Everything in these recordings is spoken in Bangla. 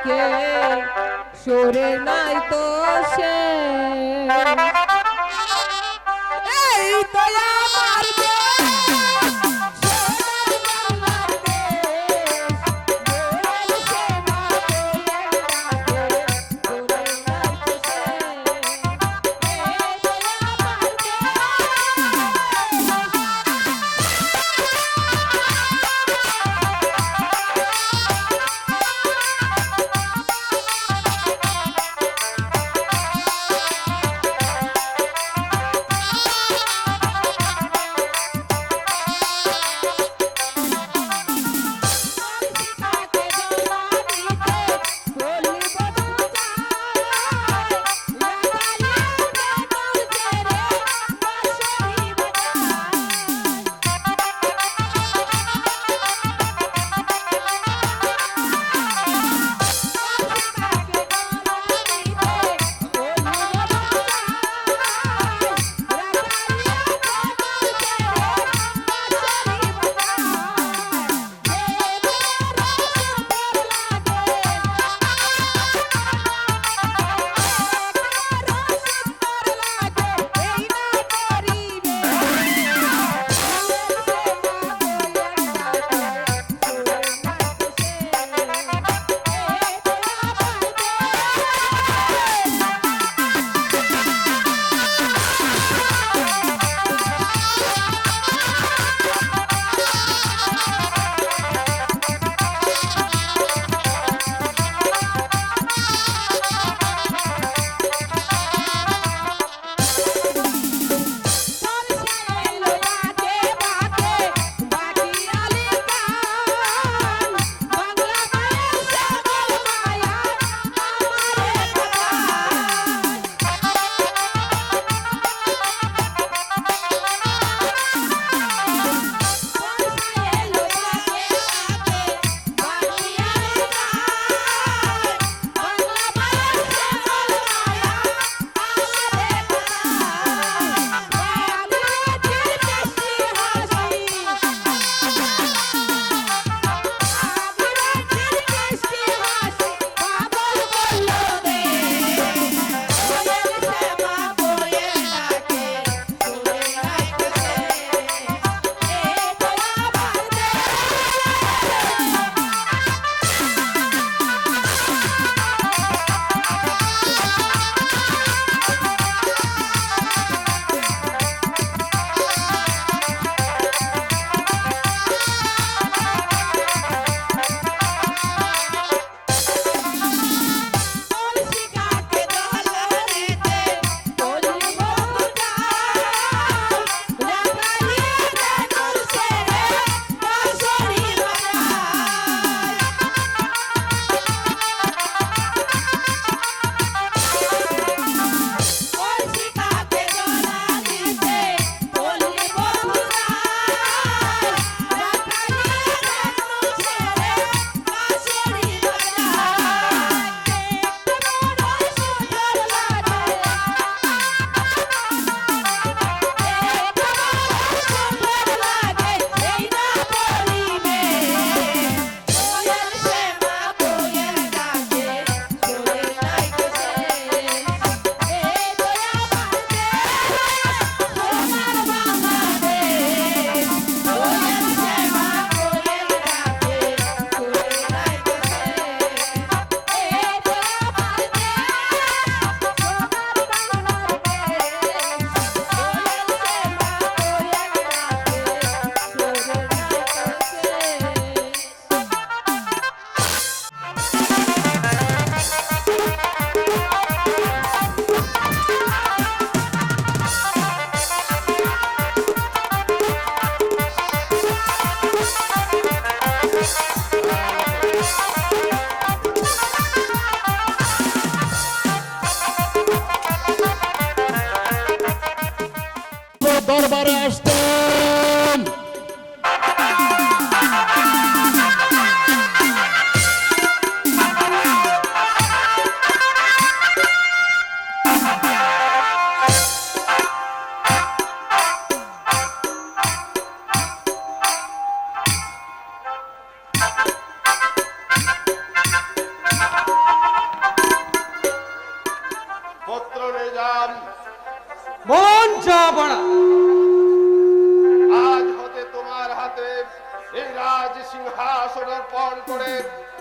কে সুরে নাই তো সে এই তো আমার বলুন জাহাপনা। আজ হতে তোমার হাতে এই রাজ সিংহাসন অর্পণ করে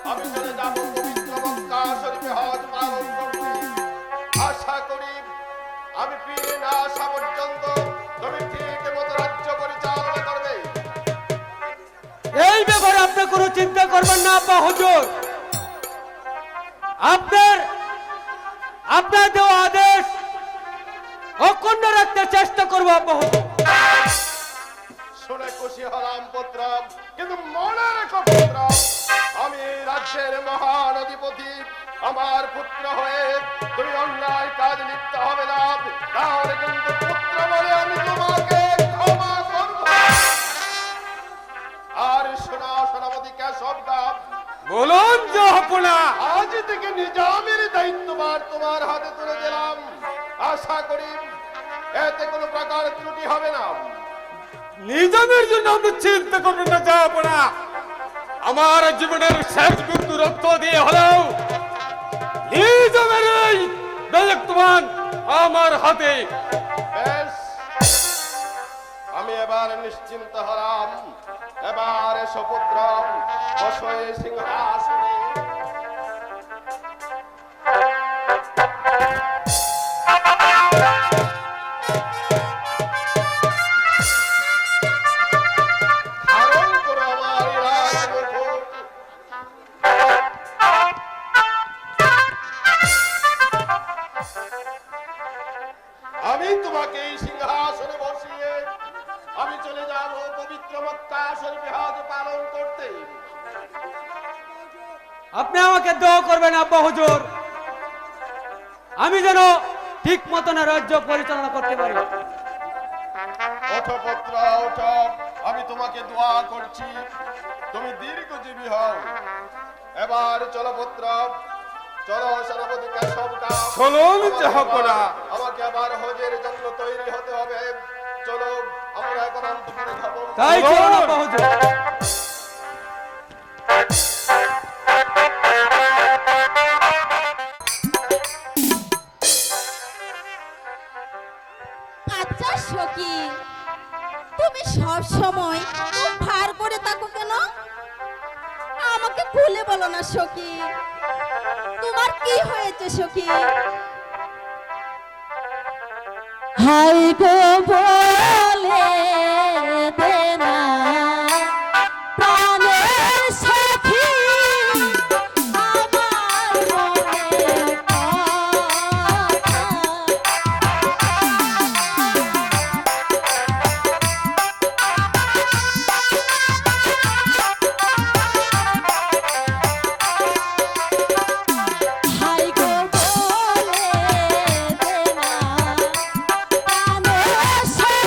আমি চলে যাব পবিত্র মক্কা শরীফে হজ পালন করতে। আশা করি আমি ফিরে না আসা পর্যন্ত তুমি ঠিক মতো রাজ্য পরিচালনা করবে। এই ব্যাপারে আপনি কোনো চিন্তা করবেন না আব্বা হুজুর। আপনার দেওয়া আদেশ অক্ষুণ্ণ রাখতে চেষ্টা করবো আব্বা হুজুর। শুনে খুশি হলাম পুত্র, কিন্তু মনে রেখো পুত্র, আমি এই রাজ্যের মহান অধিপতি। আমার পুত্র হয়ে তুমি অন্যায় কাজ লিপ্ত হবে না, তাহলে কিন্তু পুত্র বলে আমি তোমাকে ক্ষমা করব। আর শোনা সেনাপতি কেশব দাম, বলুন জাহাপনা। আজ থেকে নিজামের দায়িত্বভার তোমার হাতে তুলে দিলাম। আশা করি এতে কোনো প্রকার ত্রুটি হবে না। নিজামের জন্য আপনি চিন্তা করবেন না জাহাপনা। আমার জীবনের শেষ বিন্দু রক্ত দিয়ে হলেও নিজামের এই দায়িত্ববান আমার হাতে। বেশ, আমি এবার নিশ্চিন্ত হলাম। এবার এসো পুত্র, বসো এই সিংহাসনে। ধারণ করো আমার এই রাজমুকুট। আমি তোমাকে এই সিংহাসনে বসিয়ে আমি চলে যাব পবিত্র মক্কা শরীফে হজ পালন করতে। আপনি আমাকে দোয়া করবেন আব্বা হুজুর, আমি যেন ঠিক মতন রাজ্য পরিচালনা করতে পারি। ওঠো পুত্র, ওঠো, আমি তোমাকে দোয়া করছি তুমি দীর্ঘজীবী হও। এবার চলো পুত্র, চলো সেনাপতি কেশব দাম। চলুন জাহাপনা। আমাকে আবার হজের জন্য তৈরি হতে হবে। চলো আমরা এখন অন্তপুরে যাবো। তাই চলুন আব্বা হুজুর। আচ্ছা সখী, তুমি সব সময় মুখ ভার করে থাকো কেন? আমাকে খুলে বলো না সখী, তোমার কি হয়েছে সখী? হাই গো বলে দে না প্রাণের সখী, আমার মনের কথা। হাই গো বলে দে না প্রাণের সখী,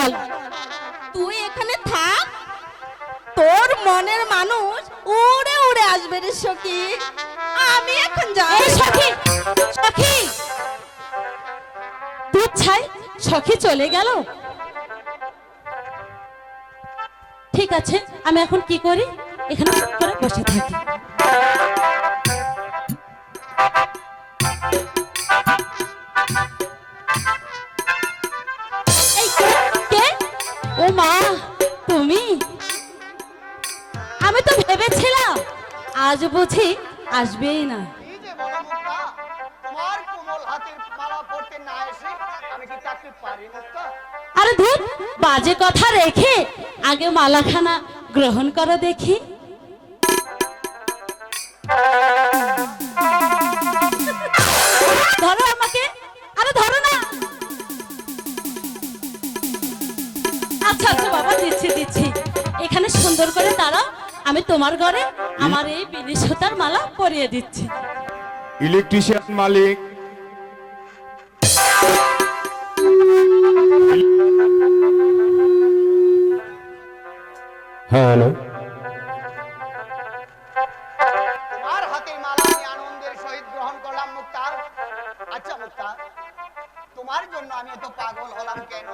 চল। তুই এখানে থাক, তোর মনের মানুষ উড়ে উড়ে আসবে রে সখী। আমি এখন যাই। এই সখী, সখী, তুই ছাই, সখী চলে গেল। ঠিক আছে, আমি এখন কি করি, এখানে চুপ করে বসে থাকি। এই কে? কে? ও মা, তুমি? আমি তো ভেবেছিলাম আজ বুঝি আসবেই না। এই যে বনমুক্তা, তোমার কোমল হাতের মালা পড়তে না এসে আমি কি থাকতে পারি মুক্তা? আরে ধুর, বাজে কথা রেখে আগে মালাখানা গ্রহণ করো দেখি। ধরো আমাকে, আরে ধরো না। আচ্ছা আচ্ছা বাবা, দিচ্ছি দিচ্ছি। এখানে সুন্দর করে দাঁড়াও, আমি তোমার ঘরে আমার এই বিলি সুতার মালা পরিয়ে দিচ্ছি। ইলেকট্রিশিয়ান মালিক, হ্যাঁ হ্যালো, তোমার হাতের মালা আমি আনন্দের সহিত গ্রহণ করলাম মুক্তা। আচ্ছা মুক্তা, তোমার জন্য আমি এত পাগল হলাম কেন?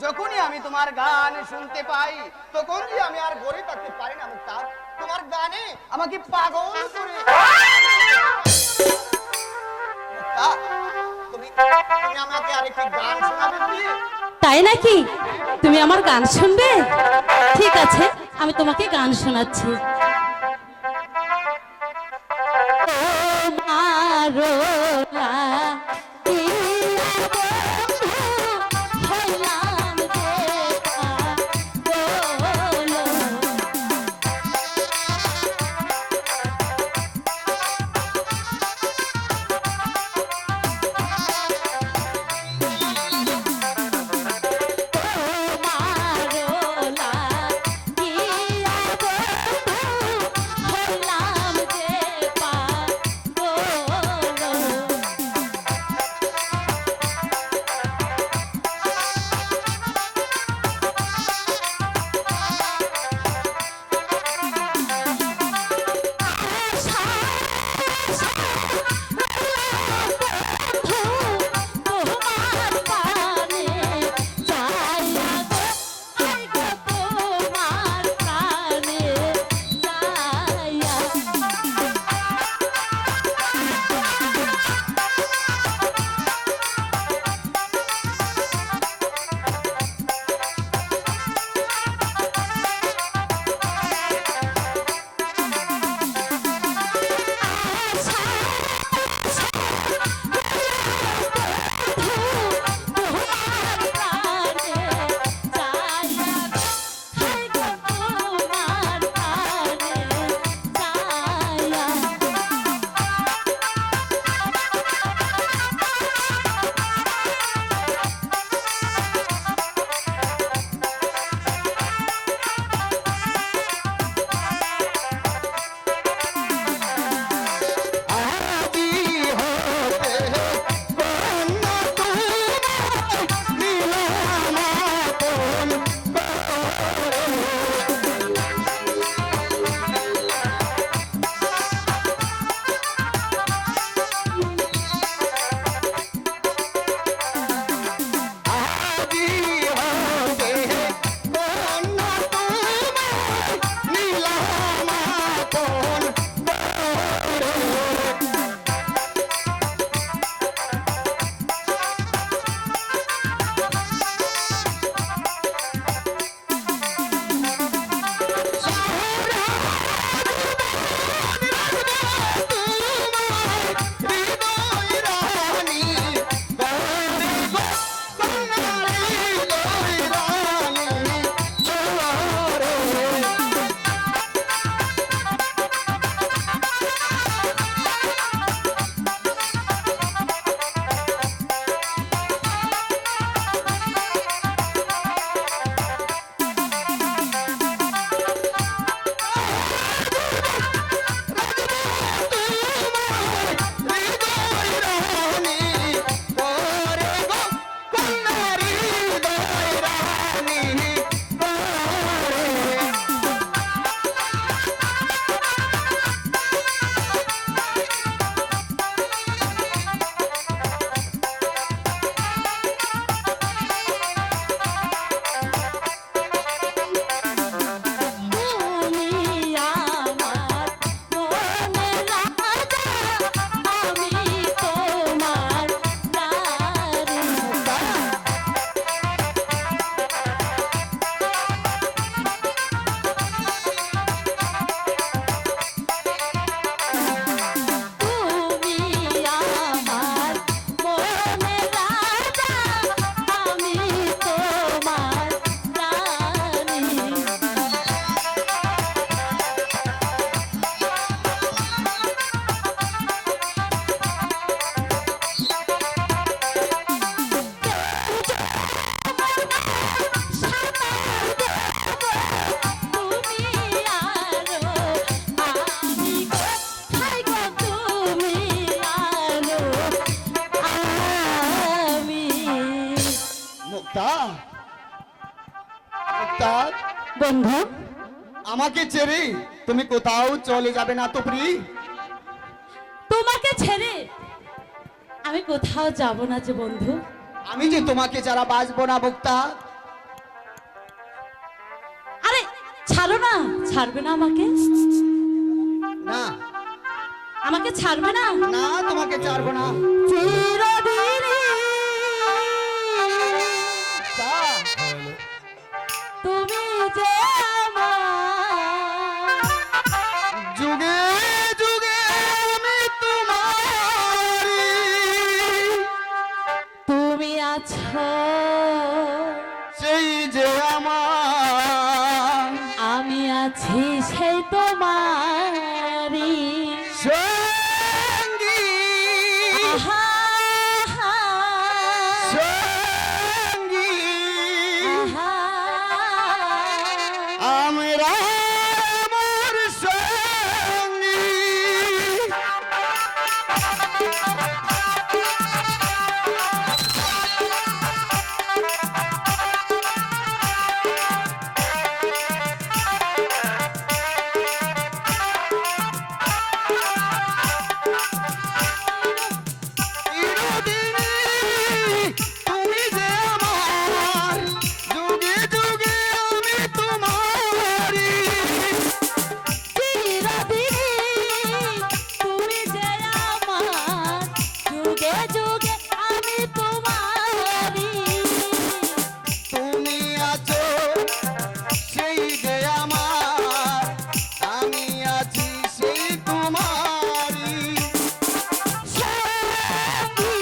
যখনই আমি তোমার গান শুনতে পাই তখন যে আমি আর ঘরে থাকতে পারি না মুক্তা। তোমার গানে আমাকে পাগল করে। মুক্তা, তুমি তুমি আমাকে আরেকটি গান শোনাবে প্লিজ? তাই নাকি? তুমি আমার গান শুনবে? ঠিক আছে, আমি তোমাকে গান শোনাচ্ছি। ও মারো মুক্তার, বন্ধু, আমাকে ছেড়ে তুমি কোথাও চলে যাবে না তো প্রি? তোমাকে ছেড়ে আমি কোথাও যাব না যে বন্ধু। আমি যে তোমাকে ছাড়া বাঁচবো না মুক্তা। আরে ছাড়ো না, ছাড়বে না আমাকে, না আমাকে ছাড়বে না। না, তোমাকে ছাড়বো না। চিরদিনই তা, তুমি যে আমার, যুগে যুগে আমি তোমারি, তুমি আছো সেই যে আমার আমি আছি সেই তোমারি। সঙ্গী, আহা, সঙ্গী, আহা, আমরা আমার সঙ্গী। তুমি যে আমার, যুগে যুগে আমি তোমারি। চিরদিনই তুমি যে আমার, যুগে যুগে আমি তোমারি। তুমি আছো সেই যে আমার, আমি আছি সেই তোমারি। সঙ্গী,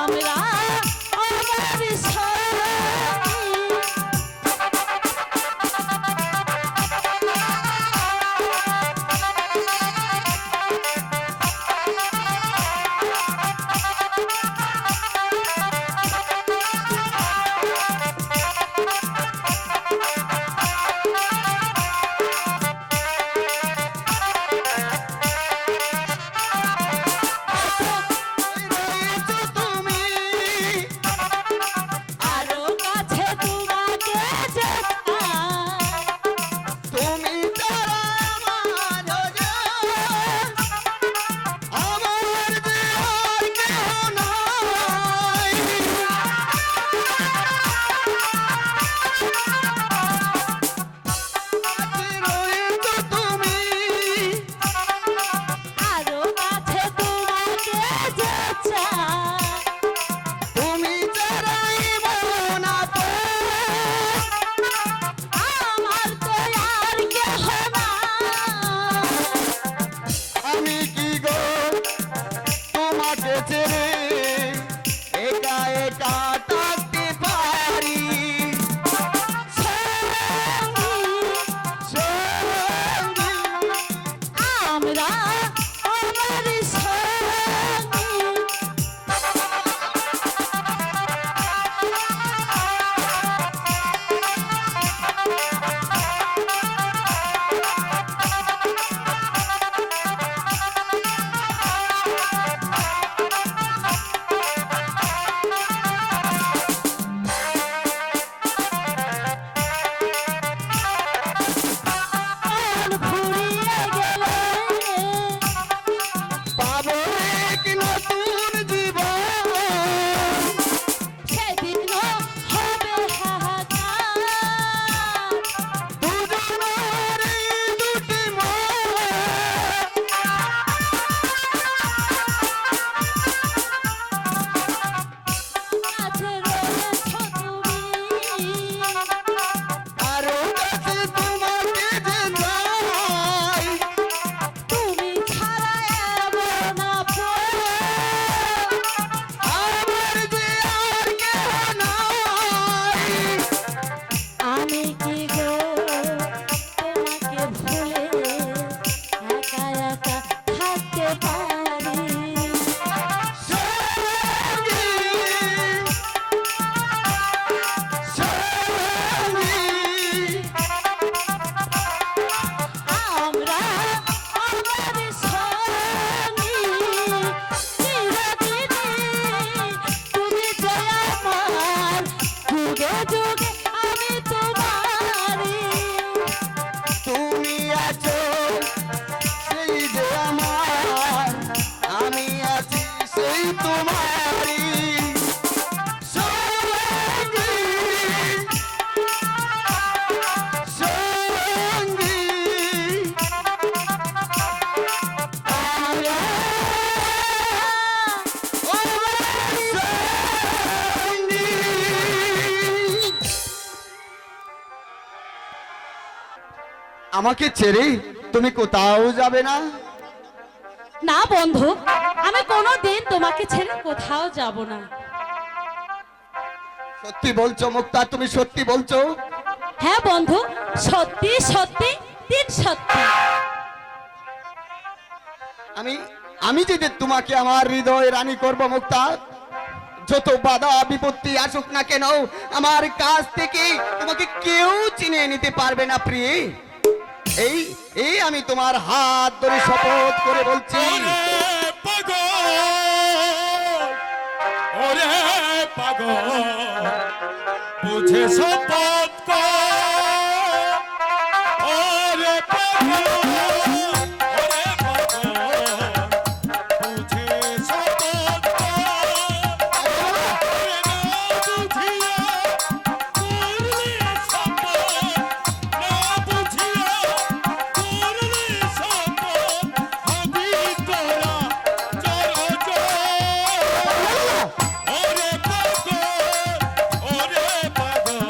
আমরা আমার সঙ্গী। আমাকে ছেড়ে তুমি কোথাও যাবে না? না বন্ধু, আমি কোনোদিন তোমাকে ছেড়ে কোথাও যাব না। সত্যি বলছো মুক্তা, তুমি সত্যি বলছো? হ্যাঁ বন্ধু, সত্যি সত্যি তিন সত্যি। আমি আমি যদি তোমাকে আমার হৃদয় রানী করব মুক্তা, যত বাধা বিপত্তি আসুক না কেন আমার কাছ থেকে তোমাকে কেউ চিনে নিতে পারবে না প্রিয়ে। এই এই আমি তোমার হাত ধরে শপথ করে বলছি। ওরে পাগল বুঝে শপথ কর, ওরে পাগল, ওরে পাগল বুঝে শপথ কর, ওরে না বুঝিয়া করলে শপথ, না বুঝিয়া করলে শপথ, হবি তোরা জড় ওরে পাগল, ওরে পাগল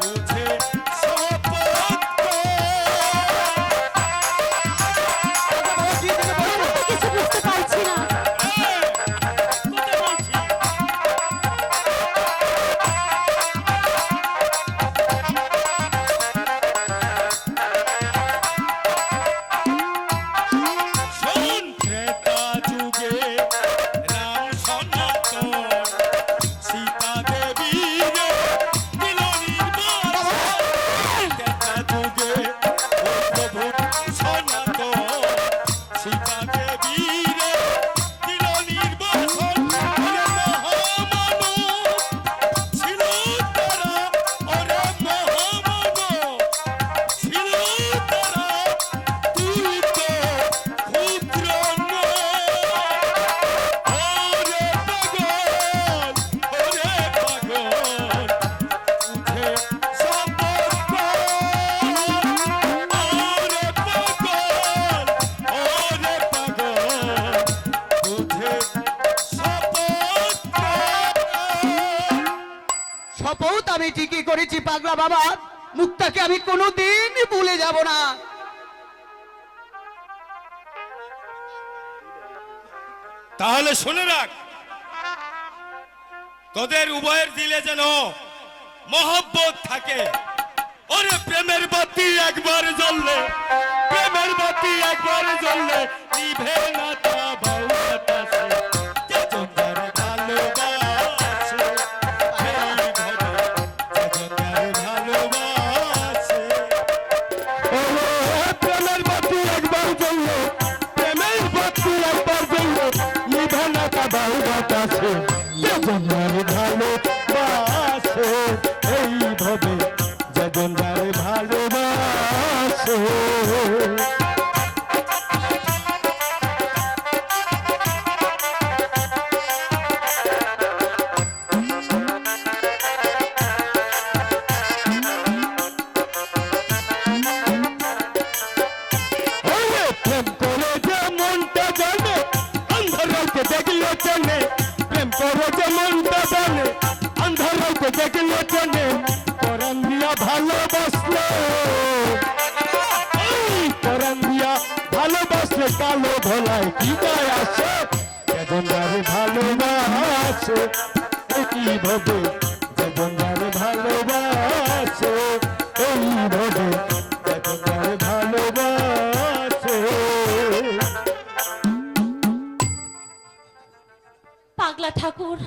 বুঝে শপথ কিছু বুঝতে পারছি না। শোন ত্রেতা যুগে রাম সনাতন সীতা দেবী রে দিল নির্বাসন, ত্রেতা যুগে ও প্রভু সনাতন সীতা দেবী রে দিল নির্বাসন, ওরে মহামানব ছিল তারা, ওরে মহামানব ছিল তারা, তুই তো ক্ষুদ্র ওরে পাগল, ওরে পাগল বুঝে শপথ কর, ওরে পাগল, ওরে পাগল বুঝে শপথ কর। শপথ আমি ঠিকই করেছি পাগলা বাবা, মুক্তাকে আমি কোনোদিন ভুলে যাব না। তাহলে শুনে রাখ, তোদের উভয়ের দিলে যেন মহব্বত থাকে। ওরে প্রেমের বাতি একবার জ্বললে, প্রেমের বাতি একবার জ্বললে নিভে না তা বাতাসে, যে তোমার ভালোবাসে এই ঘরে, যে তোমার ভালোবাসে। ওরে প্রেমের বাতি একবার জ্বললে, প্রেমের বাতি একবার জ্বললে নিভে না তা বাতাসে, যে তোমার ভালোবাসে এইভাবে, যে তোমার ভালোবাসে। ওরে প্রেম করে যে মনটা জানে, অন্ধর রাতে দেখলে চেনে, প্রেম করে যে মনটা জানে, অন্ধর রাতে দেখলে চেনে, পরাণ দিয়া ভালোবাসলে, পরাণ দিয়া ভালোবাসলে কালো ধোলায় কি গায়ে আসে, যেজনদারে ভালোবাসে এইভাবে, যেজনদারে ভালোবাসে এইভাবে, যেজনদারে ভালোবাসে। পাগলা ঠাকুর,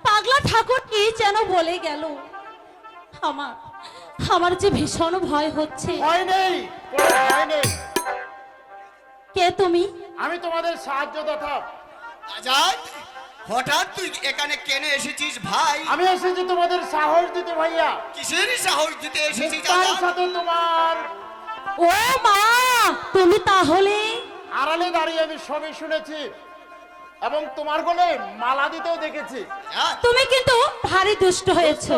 পাগলা ঠাকুর কি যেন বলে গেল। আমার আমার যে ভীষণ ভয় হচ্ছে। ভয় নেই, কোনো ভয় নেই। কে তুমি? আমি তোমাদের সাহায্যদাতা। আজাদ, হঠাৎ তুই এখানে কেন এসেছিস ভাই? আমি এসেছি তোমাদের সাহস দিতে ভাইয়া। কিসের সাহস দিতে এসেছিস মুক্তার আজাদ? সাথে তোমার ও মা, তুমি তাহলে? আড়ালে দাঁড়িয়ে আমি সবই শুনেছি এবং তোমার গলে মালা দিতেও দেখেছি। আজাদ, তুমি কিন্তু ভারী দুষ্ট হয়েছো।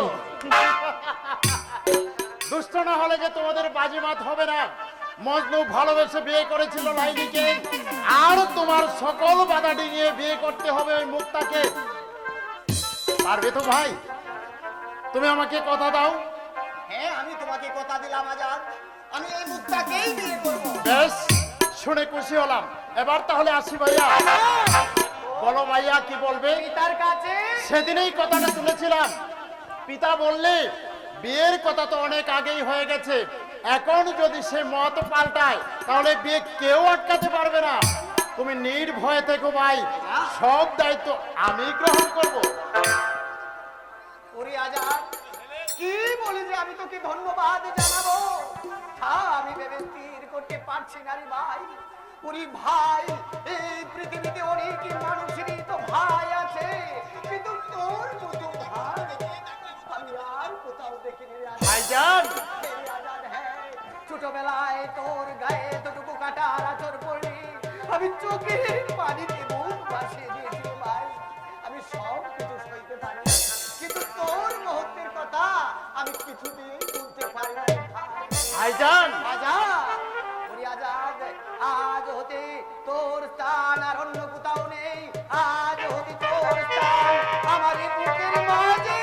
দুষ্ট না হলে যে তোমাদের বাজিমাত হবে না। মজনু ভালোবেসে বিয়ে করেছিল লাইলিকে, আর তোমার সকল বাধা ডিঙিয়ে বিয়ে করতে হবে ওই মুক্তাকে। পারবে তো ভাই? তুমি আমাকে কথা দাও। হ্যাঁ আমি তোমাকে কথা দিলাম আজাদ, আমি এই মুক্তাকেই বিয়ে করব। বেশ, শুনে খুশি হলাম। এবার তাহলে আসি ভাইয়া। বলো ভাইয়া, কি বলবে? পিতার কাছে সেদিনই কথাটা তুলেছিলাম। পিতা বললে বিয়ের কথা তো অনেক আগেই হয়ে গেছে, এখন যদি সে মত পাল্টায় তাহলে বিয়ে কেউ আটকাতে পারবে না। তুমি নির্ভয়ে থেকো ভাই, সব দায়িত্ব আমি গ্রহণ করব। ওরে আজাদ, কি বলি যে আমি তোকে ধন্যবাদ জানাবো, আমি ভেবে স্থির করতে পারছি না রে ভাই। ওরে ভাই, এই পৃথিবীতে অনেক মানুষেরই তো ভাই আছে, কিন্তু তোর মতো ভাই আমি আর কোথাও দেখিনি রে আজাদ। ভাইজান, হে আজাদ, হ্যাঁ, ছোটবেলায় তোর গায়ে দুটুকু কাটার আচর পড়লি, আমি চোখের পানিতে মুখ ভাসিয়ে দিয়েছি ভাই। আমি সব কিছু সইতে পারি, কিন্তু তোর মুহূর্তের কথা আমি কিছুতেই বলতে পারি না রে ভাই। ভাইজান, আজাদ, ওরে আজাদ, আজ হতে তোর স্থান আর অন্য কোথাও নেই। আজ হতে তোর স্থান আমার এই বুকের মাঝে।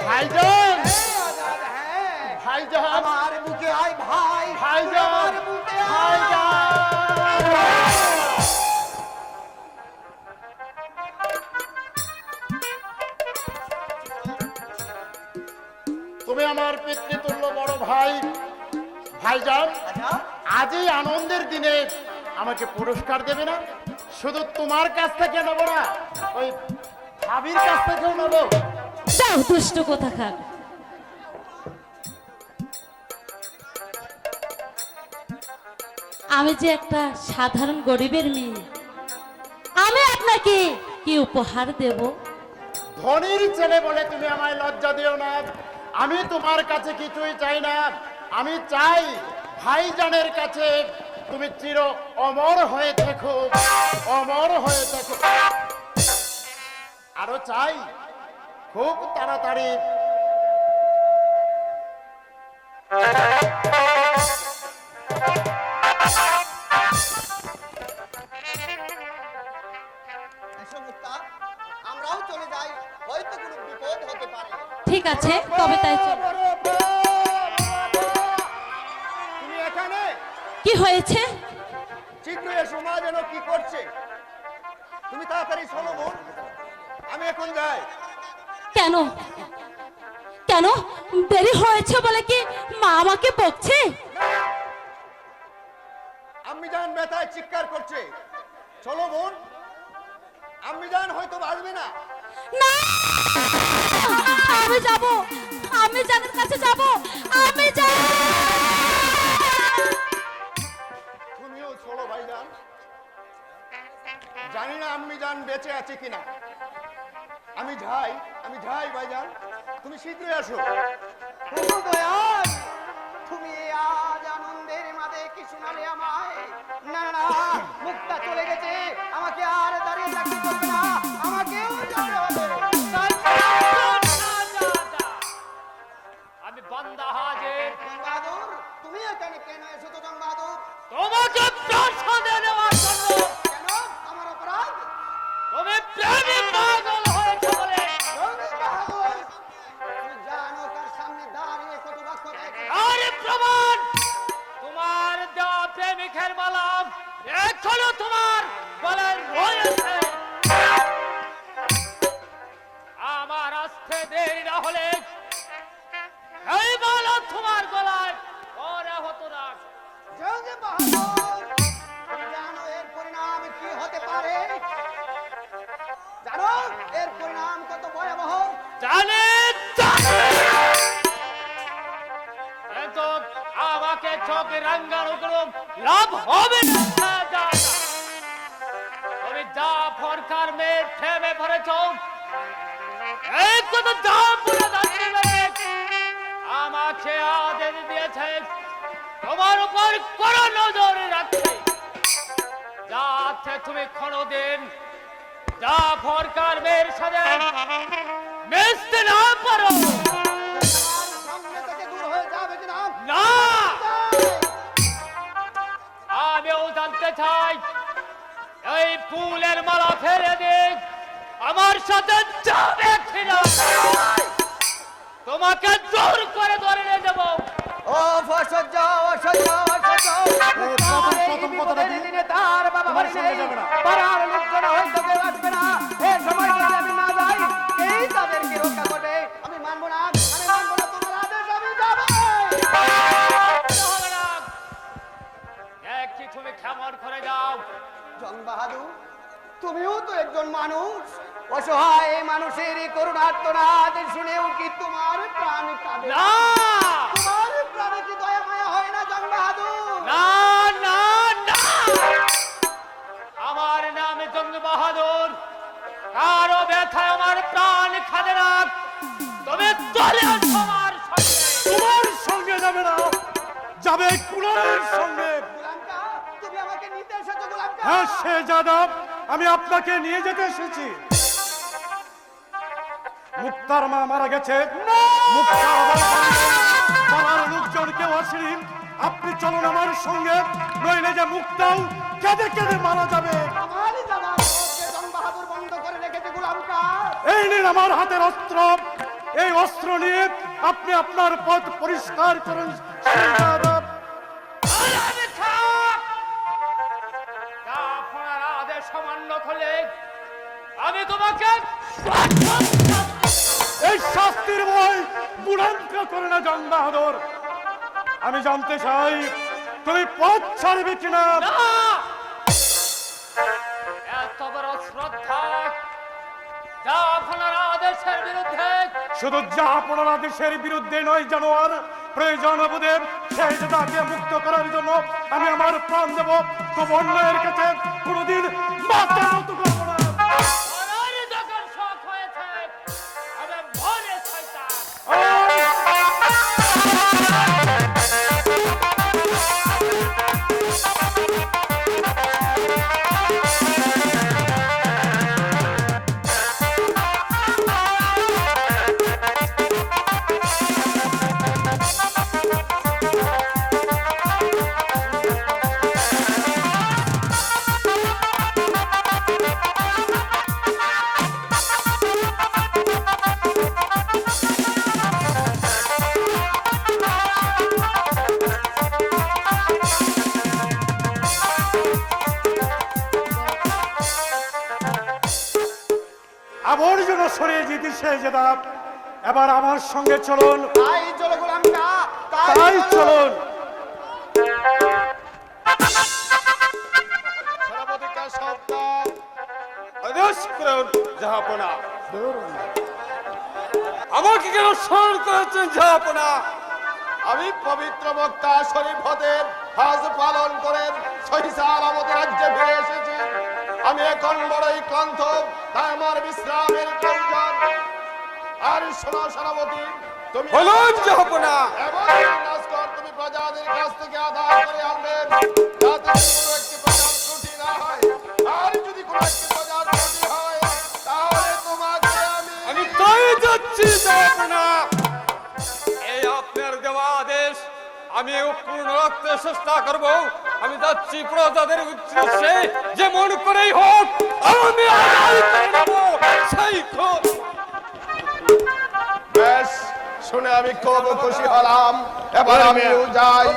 ভাইজান, হ্যাঁ আজাদ, হ্যাঁ, ভাইজান, আমার বুকে আয় ভাই, ভাইজান, আমার বুকে আয়। ভাইজান। তুমি আমার পিতৃতুল্য বড় ভাই। ভাইজান, আচ্ছা, আজই আনন্দের দিনে আমাকে পুরস্কার দেবে না? শুধু তোমার কাছ থেকে নেবো না, ওই ভাবির কাছ থেকেও নেবো। যাও দুষ্ট কোথাকার। আমি যে একটা সাধারণ গরিবের মেয়ে, আমি আপনাকে কি উপহার দেব? ধনীর ছেলে বলে তুমি আমায় লজ্জা দিও না। আমি তোমার কাছে কিছুই চাই না। আমি চাই ভাইজানের কাছে তুমি চির অমর হয়ে থেকো, অমর হয়ে থেকো। আরো চাই খুব তাড়াতাড়ি এসো মুক্তা, আমরাও চলে যাই, হয়তো কোনো বিপদ হতে পারে। ঠিক আছে, তবে তাই চলো। তুমি এখানে? কি হয়েছে? শীঘ্রই এসো, মা যেন কি করছে। তুমি তাড়াতাড়ি চলো বোন, আমি এখন যাই। কেন কেন দেরি হয়েছে বলে কি মা আমাকে বকছে? আম্মি জান ব্যথায় চিৎকার করছে, চলো বোন, আম্মি জান হয়তো বাঁচবে না। না, আমি যাব, আমি জানের কাছে যাব, আমি যাব। তুমিও চলো ভাইজান, জানি না আম্মি জান বেঁচে আছে কিনা। আমি যাই ভাইজান, তুমি শীঘ্রই আসো। তুমি আজ আনন্দের মাঝে কি শোনালে আমায়? না না, মুক্তা চলে গেছে, আমাকে আর দাঁড়িয়ে থাকতে হবে না, আমাকেও যেতে হবে। আমি বান্দা হাজির। জংবাহাদুর, তুমি এখানে কেন এসেছো জংবাহাদুর? তোমাকে প্রসাদে নেওয়ার জন্য। কেন? আমার অপরাধ? তুমি প্রেমে পাগল হয়েছে বলে। জংবাহাদুর, তুমি জানো কার সামনে দাঁড়িয়ে কত বাক্য গাইছো? আরে প্রমাণ, তোমার দেওয়া প্রেমিকের মালা এখনো তোমার গলায় রয়েছে। আমার আসতে দেরি না হলে এই মালা তোমার গলায় পরে হতো না। জংবাহাদুর, তুমি জানো এর পরিণাম কি হতে পারে? জানো এর পরিণাম কত ভয়াবহ? জানি জানি। কিন্তু আমাকে চোখে রাঙ্গানো কোনো লাভ হবে না। তুমি যা ফরকার মেয়ে থেমে পড়েছ, এই কত দাম পুরো আমাকে আদেশ দিয়েছে তোমার উপর কোনো নজর রাখতে, যাতে তুমি কোনোদিন যা ফরকার মেয়ের সাথে মিশতে না পারো। সামনে থেকে দূর হয়ে যাবে জনাব। না, আমিও জানতে চাই এই ফুলের মালা ফেলে দিক আমার সাথে যাবে কিনা। তোমাকে জোর করে ধরে নিয়ে যাবো। ও অসহ্য অসহ্য অসহ্য প্রথম কথাটা কি? দিনে তার বাবা তোমার বাড়ি সঙ্গে নেই, যাবে না। পাড়ার লোকজন হয়তো কেউ আসবে না, এই সময় যদি আমি না যাই এই তাদেরকে রক্ষা করবে। আমি মানবো না, আমি মানবো না তোমার আদেশ, আমি যাবো। একটি তুমি ক্ষমা করে দাও। জং বাহাদুর, তুমিও তো একজন মানুষ, অসহায় এই মানুষের এই করুণার্তনাদ শুনেও কি তোমার প্রাণ কাঁদে? না তোমার প্রাণে কি দয়া মায়া হয় না জং বাহাদুর? না না না, আমার নাম জঙ্গ বাহাদুর, কারো ব্যথায় আমার প্রাণ খাদে না। তবে চলে আসো আমার সঙ্গে। তোমার সঙ্গে যাবে না, যাবে কুলালের সঙ্গে। গোলামকা, তুমি আমাকে নিতে এসেছো গোলামকা? হ্যাঁ সে যাদব, আমি আপনাকে নিয়ে যেতে এসেছি। মুক্তার মা মারা গেছে, মুক্তার পাড়ার লোকজন কেউ আসেনি। আপনি চলুন আমার সঙ্গে, নইলে যে মুক্তাও কেঁদে কেঁদে মারা যাবে। আমারই যাওয়ার পথকে জং বাহাদুর বন্ধ করে রেখেছে গোলামকা। এই নিন আমার হাতের অস্ত্র, এই অস্ত্র নিয়ে আপনি আপনার পথ পরিষ্কার করুন সেই যাদব। আর আমি থাক। তা আপনার আদেশ অমান্য করলে আমি তোমাকে এই শাস্তির বই বুড়ান্ত করে না জং বাহাদুর। আমি জানতে চাই তুমি পথ ছাড়বে কিনা। না! এত বড় শ্রদ্ধা যা আপনার আদেশের বিরুদ্ধে। শুধু যা আপনার আদেশের বিরুদ্ধে নয় জানোয়ার, প্রয়োজন বোধে সেই তাকে মুক্ত করার জন্য আমি আমার প্রাণ দেব। তবু অন্যায়ের কাছে কোনোদিন মাথা নত করব না। আমার যখন শখ হয়েছে আমি মরে শয়তান। আবর্জনা সরিয়ে দিতে সে যাদব, এবার আমার সঙ্গে চলুন। তাই চলো গোলামকা, তাই চলুন। সেনাপতি কেশবদা আদেশ করুন জাহাপনা। আমাকে কেন স্মরণ করেছেন জাহাপনা? আমি পবিত্র মক্কা শরীফ হতে হজ পালন করে সহি সালামতে রাজ্যে ফিরে এসেছি। আমি এখন বড়ই ক্লান্ত, তাই আমার বিশ্রামের প্রয়োজন। আর শোনো সেনাপতি, তুমি বলুন জাহাপনা। এমন লস্কর তুমি প্রজাদের কাছ থেকে আদায় করে আনবেন যাতে কোনো একটি প্রজার ত্রুটি না হয়। আর যদি কোনো একটি প্রজার ত্রুটি হয় তাহলে তোমাকে আমি তাই যাচ্ছি জাহাপনা। এই আপনার দেওয়া আদেশ আমি পূর্ণ রাখতে চেষ্টা করব। আমি যাচ্ছি প্রজাদের উদ্দেশ্যে, যেমন করেই হোক আমি আদায় করে নেব সেই খোঁজ। বেশ, শুনে আমি খুব খুশি হলাম। এবার আমিও যাই,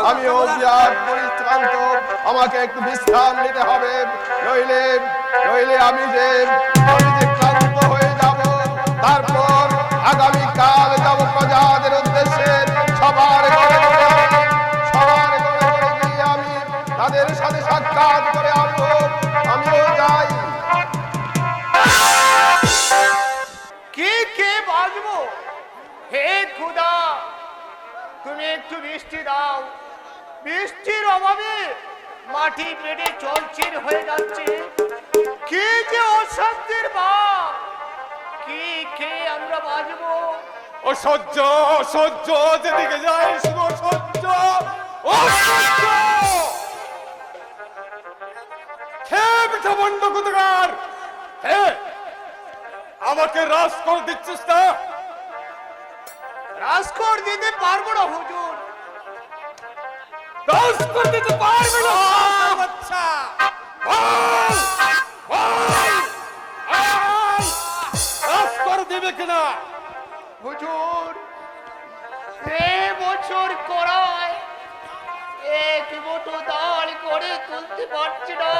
আমিও বিরাট পরিশ্রান্ত, আমাকে একটু বিশ্রাম নিতে হবে, নইলে নইলে আমি যে ক্লান্ত হয়ে যাব। তারপর আগামীকাল যাব প্রজাদের উদ্দেশ্যে, সবার ঘরে ঘরে গিয়ে আমি তাদের সাথে সাক্ষাৎ করে আসবো। আমিও যাই। কে বাজবো? হে খুদা, তুমি একটু বৃষ্টি দাও। বৃষ্টির অভাবে মাটি পেটে চলচির হয়ে যাচ্ছে। কি যে অশান্তির বাপ, কি খেয়ে আমরা বাজবো? অসহ্য অসহ্য, যেদিকে যাই শুধু অসহ্য অসহ্য। খেয়ে পিঠা বন্ধ কোথাকার, আমাকে রাস করে দিচ্ছিস না? রাজকোট দিতে পারবো না হুজুর। রাস করে দিতে পারবে না? আচ্ছা রাস করে দেবে কিনা? হুজুর, এ বছর করা করে তুলতে পারছি না,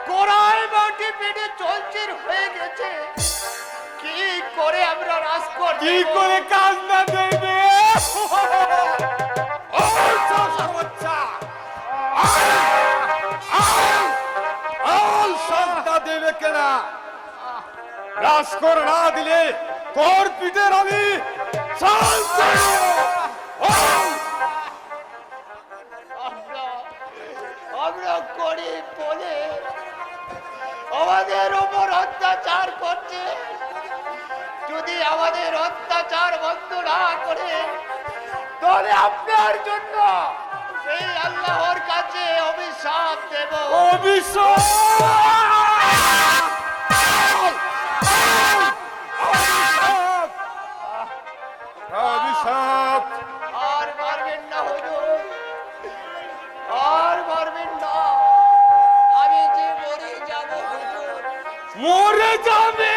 কোরায় মাটি পেটে চলচির হয়ে গেছে। কি করে আমরা রাজকোট কি দেব? করে কাজ না দেবে? ও সর্বোচ্চা আল সন্তা দেবে কেনা? রাজকোর না দিলে তোর পিঠের আমি শান্তি। আমরা গরিব বলে আমাদের উপর অত্যাচার করছে। যদি আমাদের অত্যাচার বন্ধ না করে তাহলে আপনার জন্য সেই আল্লাহর কাছে অভিশাপ দেব। অভিশাপ অভিশাপ আর মারবেন না হুজুর, আর মারবেন না। আমি যে মরে যাব হুজুর। মরে যাবে।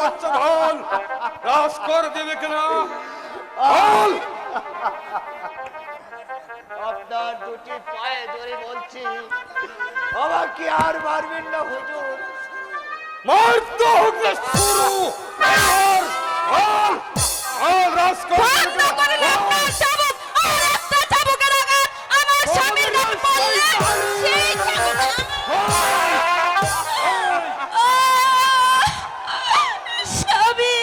বাচ্চা বল, রাজকোর দেবে কেনা? বল। আপনার দুটি পায়ে ধরে বলছি, আমাকে আর মারবেন না হুজুর। মারতে হবে শুরু। বল, বল, বল, রাজকোর দেবে বন্ধ কেনা? করলে আপনার চাবুক আর একটা চাবুকের আঘাত আমার স্বামীর গায়ে পড়লে সেই চাবুক স্বামী,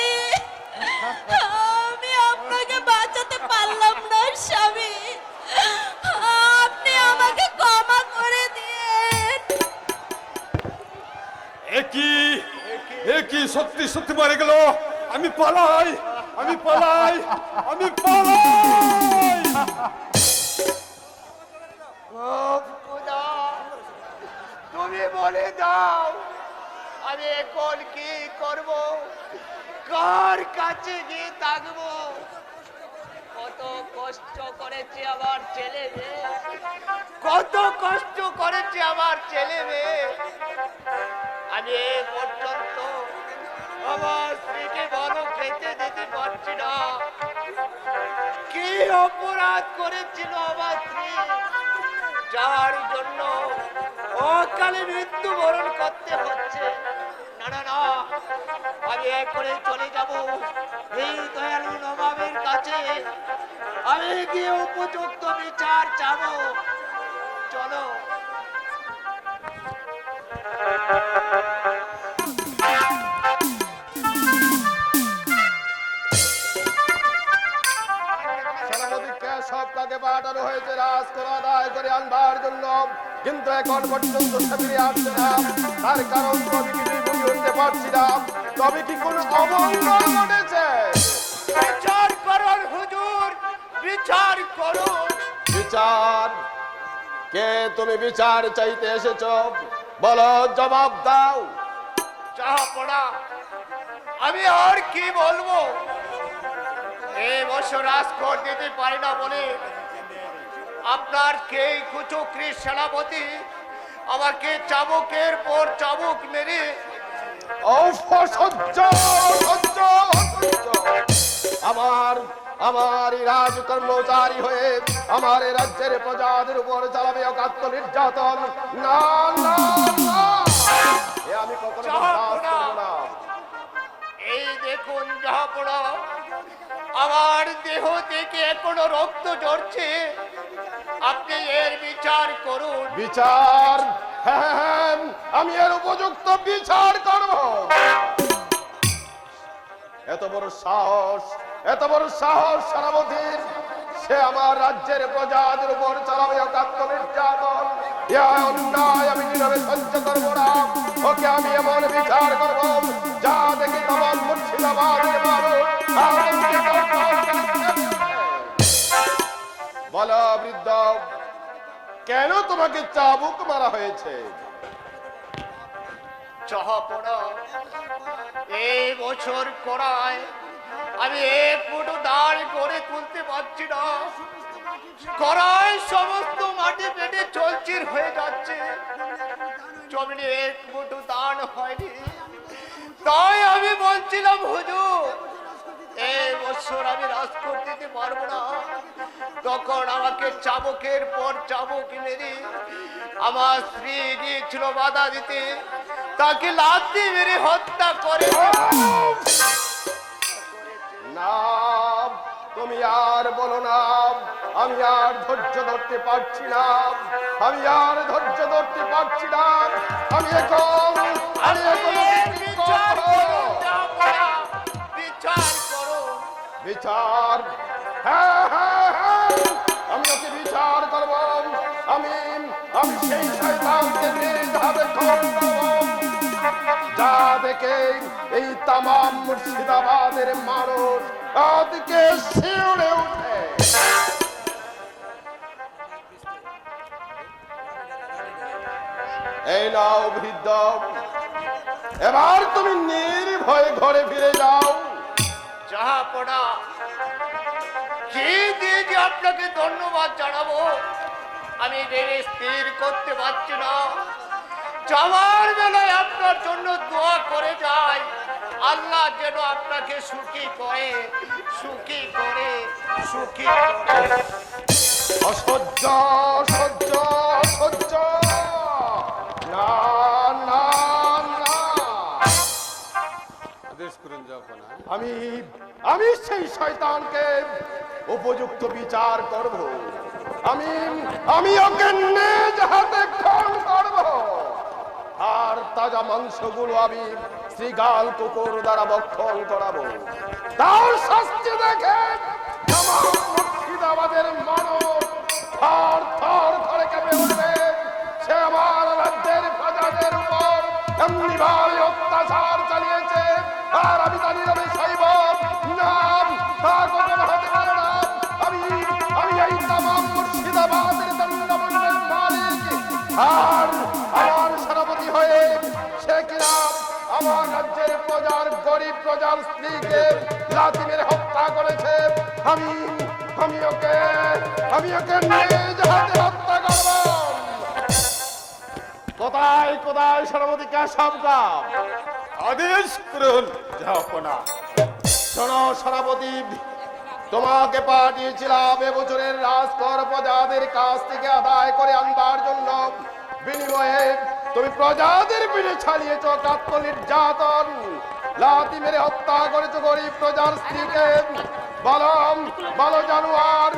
আমি আপনাকে বাঁচাতে পারলাম না স্বামী, আপনি আমাকে ক্ষমা করে দিন। একই সত্যি সত্যি মারে গেল। আমি পালাই, আমি পালাই, আমি পালাই। ও খোদা, তুমি বলে দাও আমি এখন কি করব, কার কাছে গিয়ে থাকবো? কত কষ্ট করেছে আমার ছেলে মেয়ে, কত কষ্ট করেছে আমার ছেলে মেয়ে। আমি এ পর্যন্ত আমার স্ত্রীকে ভালো খেতে দিতে পারছি না। কি অপরাধ করেছিল আমার স্ত্রী, যার জন্য অকালে মৃত্যুবরণ করতে হচ্ছে? না না না, আমি এখনই চলে যাব এই দয়ালু নবাবের কাছে। আমি গিয়ে উপযুক্ত বিচার চাবো। চলো। সেনাপতিকে সব তাকে পাঠানো হয়েছে রাজকোর আদায় করে আনবার জন্য, কিন্তু এখন পর্যন্ত সে ফিরে আসছে না। তার কারণ তবে কি বুঝে উঠতে পারছি না। তবে কি কোনো অমঙ্গল ঘটেছে? বিচার করুন হুজুর, বিচার করুন। বিচার? কে তুমি বিচার চাইতে এসেছো? বলো, জবাব দাও। জাহাপনা, আমি আর কি বলবো? এই বছর রাজকোট দিতে পারি না বলে আপনার কে কুচক্রী সেনাপতি আমাকে চাবুকের পর চাবুক মেরে অসহ্য, অসহ্য, অসহ্য। আমার এই রাজ কর্মচারী হয়ে আমার এই রাজ্যের প্রজাদের উপর চালাবে অকাত্য নির্যাতন। না না না, এ আমি কখনো বরদাস্ত করব না। এই দেখুন জাহাপনা, আমার দেহ থেকে এখনো রক্ত ঝরছে। আপনি এর বিচার করুন। বিচার? হ্যাঁ হ্যাঁ, আমি এর উপযুক্ত বিচার করব। এত বড় সাহস, এত বড় সাহস সেনাপতির! সে আমার রাজ্যের প্রজাদের উপর চালাবে অকাত্য নির্যাতন। এ অন্যায় আমি নীরবে সহ্য করব না। ওকে আমি এমন বিচার করব যা দেখি তখন মুর্শিদাবাদের মানুষ আনন্দে দরকার করে। বলো বৃদ্ধ, কেন তোমাকে চাবুক মারা হয়েছে? জাহাপনা, এই বছর করায় আমি এক মুঠো দাঁড় করে তুলতে পারছি না। করায় সমস্ত মাটি পেটে চলচির হয়ে যাচ্ছে। জমিনে এক মুঠো দান হয়নি। তাই আমি বলছিলাম হুজুর, বছর আমি রাজকোট দিতে পারবো না, তখন আমাকে চাবুকের পর চাবুক মেরে আমার স্ত্রী দিয়েছিল বাধা দিতে, তাকে লাথি মেরে হত্যা করে। না, তুমি আর বলো না, আমি আর ধৈর্য ধরতে পারছি না, আমি আর ধৈর্য ধরতে পারছি না। আমি এখন বিচার করুন, জাহাপনা, বিচার করুন। বিচার, হ্যাঁ হ্যাঁ হ্যাঁ, আমি ওকে বিচার করব। আমি সেই শয়তানকে নিজ হাতে খুন করব, যা দেখে এই তামাম মুর্শিদাবাদের মানুষ আজকে শিউরে উঠে। এই নাও বৃদ্ধ, এবার তুমি নির্ভয়ে ঘরে ফিরে যাও। জাহাপনা, কি দিয়ে যে আপনাকে ধন্যবাদ জানাবো আমি ভেবে স্থির করতে পারছি না। যাওয়ার বেলায় আপনার জন্য দোয়া করে যাই, আল্লাহ যেন আপনাকে সুখী করে, সুখী করে, সুখী করে। অসহ্য সহ্য সহ্য, না না না, আদেশ করুন যখন আমি সেই শয়তানকে উপযুক্ত বিচার করব। আমি ওকে নিজ হাতে খুন করব, আর তাজা মাংসগুলো আমি শ্রীগাল কুকুর দ্বারা ভক্ষণ করাবো। তার শাস্তি দেখে আমার মুর্শিদাবাদের মানুষ থর থর করে কেঁপে উঠবে। সে আমার রাজ্যের প্রজাদের উপর এমনি ভাবে অত্যাচার চালিয়েছে, আর আমি তা নীরবে সইব না, তা কখনো হতে পারে না। আমি এই তামাম মুর্শিদাবাদের দণ্ডমণ্ডলের মালিক, আর আমার সেনাপতি হয়ে সে কিনা আমার রাজ্যের প্রজার, গরিব প্রজার স্ত্রীকে লাথি মেরে হত্যা করেছে। আমি ওকে নিজ হাতে হত্যা করব। কোথায় কোথায় সেনাপতি কেশবগা? আদেশ করুন জাহাপনা। শোনো সেনাপতি, তোমাকে পাঠিয়েছিলাম এবছরের রাজকর প্রজাদের কাছ থেকে আদায় করে আনবার জন্য। বিনিময়ে তুমি প্রজাদের পিঠে ছাড়িয়েছ কাত্য নির্যাতন, লাথি মেরে হত্যা করেছো গরিব প্রজার স্ত্রীকে। বলো জানোয়ার,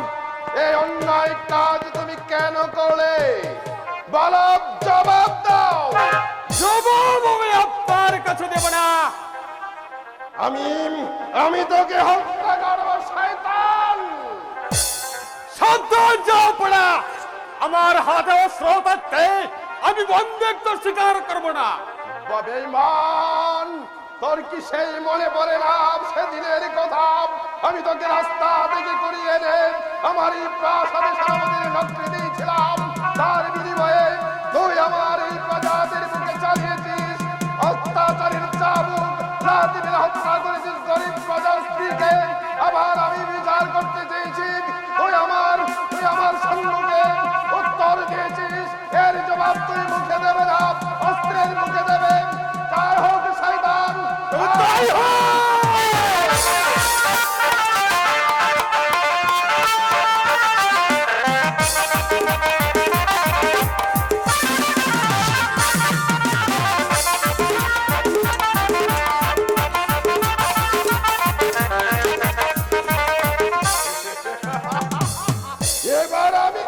এই অন্যায় কাজ তুমি কেন করলে? বলো, জবাব দাও। জবাব আমি আপনার কাছে দেব না। আমি তোকে হত্যা করবো শয়তান। সাবধান জাহাপনা, আমার হাতে অস্ত্র থাকতে আমি বন্ধুত্ব স্বীকার করব না। বেঈমান, তোর কি সেই মনে পড়ে না সেদিনের কথা? আমি তোকে রাস্তা থেকে করিয়ে এনে আমার এই প্রাসাদে সেনাপতির নকরি দিয়েছিলাম, তার বিনিময়ে তুই আমার এই প্রজাদের বুকে চালিয়েছিস অত্যাচারের চাবুক, লাথি মেরে হত্যা করেছিস গরিব প্রজার স্ত্রীকে। আবার আমি বিচার করতে চেয়েছি, তুই আমার সম্মুখে উত্তর দিয়েছিস। এর জবাব তুই মুখে দেবে না, অস্ত্রের মুখে দেবে। তাই হোক শয়তান, তাই হোক। এবার আমি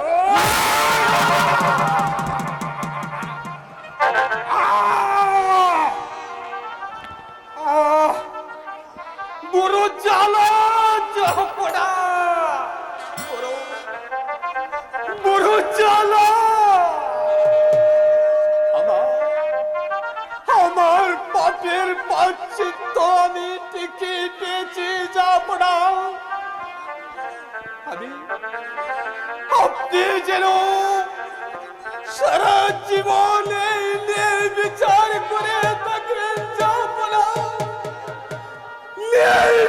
বড় জ্বালা জাহাপনা, বড় জ্বালা। আমার পাপের প্রায়শ্চিত্ত আমি টিকে পেয়েছি জাহাপনা। আপনি যেন সারা জীবন এই নিয়ে বিচার করে থাকেন জাহাপনা,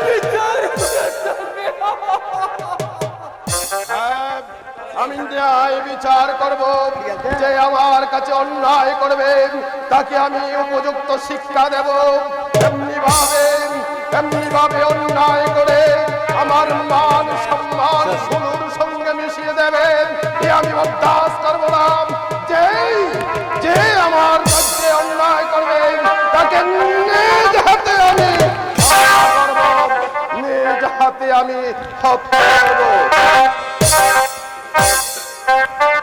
বিচার করে থাকেন। আমি ন্যায় বিচার করব। যে আমার কাছে অন্যায় করবে তাকে আমি উপযুক্ত শিক্ষা দেব। এমনি ভাবে এইভাবে অন্যায় করে আমার মান সম্মান সুলুর সঙ্গে মিশিয়ে দেবেন এ আমি বরদাস্ত করব না। যে আমার রাজ্যে অন্যায় করবে তাকে নিজ হাতে আমি হত্যা করব, নিজ হাতে আমি হত্যা করব।